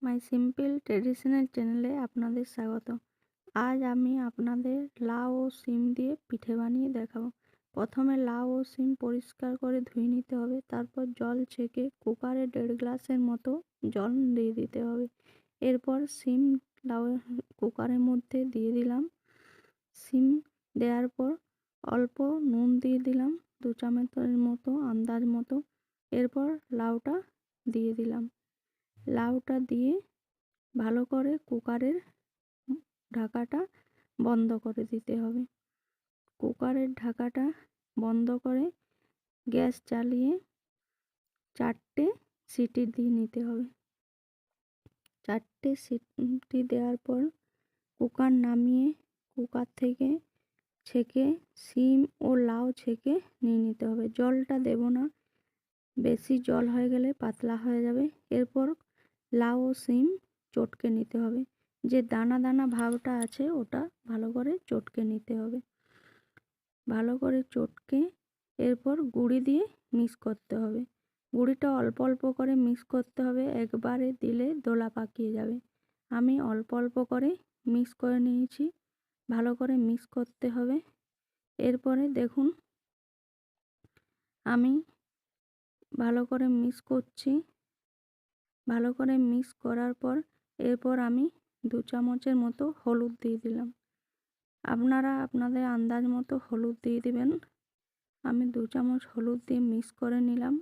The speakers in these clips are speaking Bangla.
মাই সিম্পল ট্রেডিশনাল চ্যানেলে আপনাদের স্বাগত। আজ আমি আপনাদের লাউ ও শিম দিয়ে পিঠে বানিয়ে দেখাবো। প্রথমে লাউ ও শিম পরিষ্কার করে ধুয়ে নিতে হবে, তারপর জল ছেঁকে কুকারে 1.5 গ্লাসের মতো জল দিয়ে দিতে হবে। এরপর শিম লাউ কুকারের মধ্যে দিয়ে দিলাম। শিম দেওয়ার পর অল্প নুন দিয়ে দিলাম 2 চামচের মতো আন্দাজ মতো। এরপর লাউটা দিয়ে দিলাম। লাউটা দিয়ে ভালো করে কুকারের ঢাকাটা বন্ধ করে দিতে হবে। কুকারের ঢাকাটা বন্ধ করে গ্যাস চালিয়ে 4টে সিটি দিয়ে নিতে হবে। 4টে সিটি দেওয়ার পর কুকার নামিয়ে কুকার থেকে ছেঁকে শিম ও লাউ ছেঁকে নিয়ে নিতে হবে। জলটা দেব না, বেশি জল হয়ে গেলে পাতলা হয়ে যাবে। এরপর লাউ ও শিম চটকে নিতে হবে। যে দানা দানা ভাবটা আছে ওটা ভালো করে চটকে নিতে হবে। ভালো করে চটকে এরপর গুঁড়ি দিয়ে মিক্স করতে হবে। গুঁড়িটা অল্প অল্প করে মিক্স করতে হবে, একবারে দিলে দোলা পাকিয়ে যাবে। আমি অল্প অল্প করে মিক্স করে নিয়েছি। ভালো করে মিক্স করতে হবে। এরপরে দেখুন আমি ভালো করে মিক্স করছি। ভালো করে মিক্স করার পর এরপর আমি 2 চামচের মতো হলুদ দিয়ে দিলাম। আপনারা আপনাদের আন্দাজ মতো হলুদ দিয়ে দিবেন। আমি 2 চামচ হলুদ দিয়ে মিক্স করে নিলাম।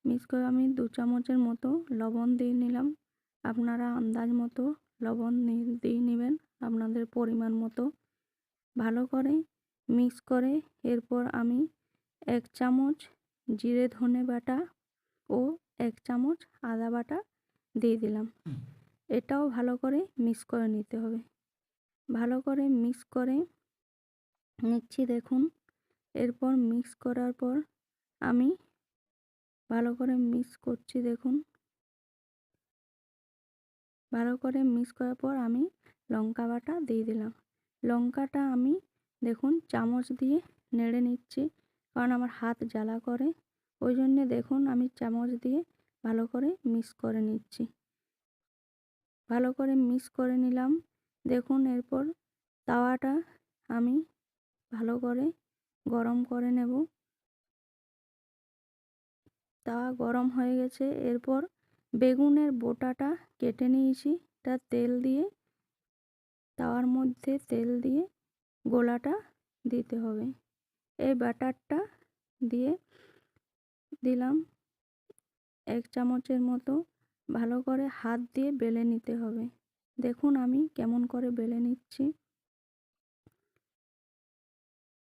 মিক্স করে আমি 2 চামচের মতো লবণ দিয়ে নিলাম। আপনারা আন্দাজ মতো লবণ দিয়ে নেবেন আপনাদের পরিমাণ মতো। ভালো করে মিক্স করে এরপর আমি 1 চামচ জিরে ধনে বাটা ও 1 চামচ আদা বাটা দিয়ে দিলাম। এটাও ভালো করে মিক্স করে নিতে হবে। ভালো করে মিক্স করে নিচ্ছি দেখুন। এরপর মিক্স করার পর আমি ভালো করে মিক্স করছি দেখুন। ভালো করে মিক্স করার পর আমি লঙ্কা বাটা দিয়ে দিলাম। লঙ্কাটা আমি দেখুন চামচ দিয়ে নেড়ে নিচ্ছি, কারণ আমার হাত জ্বালা করে। ওই জন্যে দেখুন আমি চামচ দিয়ে ভালো করে মিক্স করে নিচ্ছি। ভালো করে মিক্স করে নিলাম দেখুন। এরপর তাওয়াটা আমি ভালো করে গরম করে নেব। তাওয়া গরম হয়ে গেছে। এরপর বেগুনের বোটাটা কেটে নিয়েছি, তা তেল দিয়ে তাওয়ার মধ্যে তেল দিয়ে গোলাটা দিতে হবে। এই ব্যাটারটা দিয়ে দিলাম 1 চামচের মতো। ভালো করে হাত দিয়ে বেলে নিতে হবে। দেখুন আমি কেমন করে বেলে নিচ্ছি।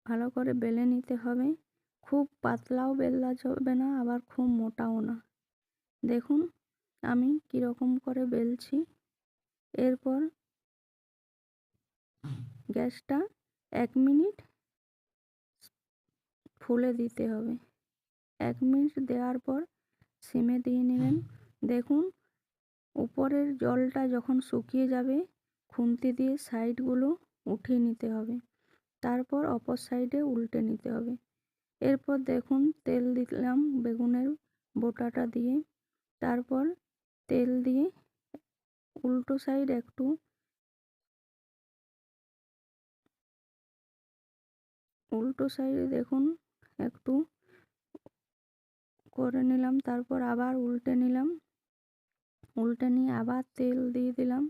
ভালো করে বেলে নিতে হবে। খুব পাতলাও বেলা যাবে না, আবার খুব মোটাও না। দেখুন আমি কীরকম করে বেলছি। এরপর গ্যাসটা 1 মিনিট ফুলে দিতে হবে। 1 মিনিট দেওয়ার পর সিমে দিয়ে নেবেন। দেখুন উপরের জলটা যখন শুকিয়ে যাবে খুন্তি দিয়ে সাইডগুলো উঠিয়ে নিতে হবে। তারপর অপর সাইডে উল্টে নিতে হবে। এরপর দেখুন তেল দিলাম বেগুনের বোটাটা দিয়ে। তারপর তেল দিয়ে উল্টো সাইড একটু উল্টো সাইডে দেখুন একটু করে নিলাম। তারপর আবার উল্টে নিলাম। উল্টে নিয়ে আবার তেল দিয়ে দিলাম।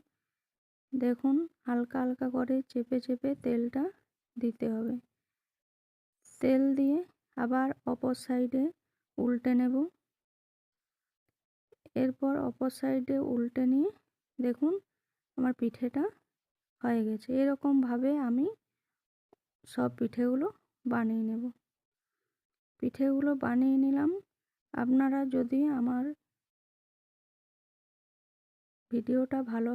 দেখুন হালকা হালকা করে চেপে চেপে তেলটা দিতে হবে। তেল দিয়ে আবার অপর সাইডে উল্টে নেব। এরপর অপর সাইডে উল্টে নিয়ে দেখুন আমার পিঠেটা হয়ে গেছে। এরকমভাবে আমি সব পিঠেগুলো বানিয়ে নেব। পিঠেগুলো বানিয়ে নিলাম। আপনারা যদি আমার ভিডিওটা ভালো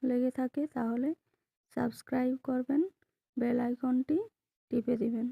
লেগে থাকে তাহলে সাবস্ক্রাইব করবেন, বেল আইকনটি টিপে দিবেন।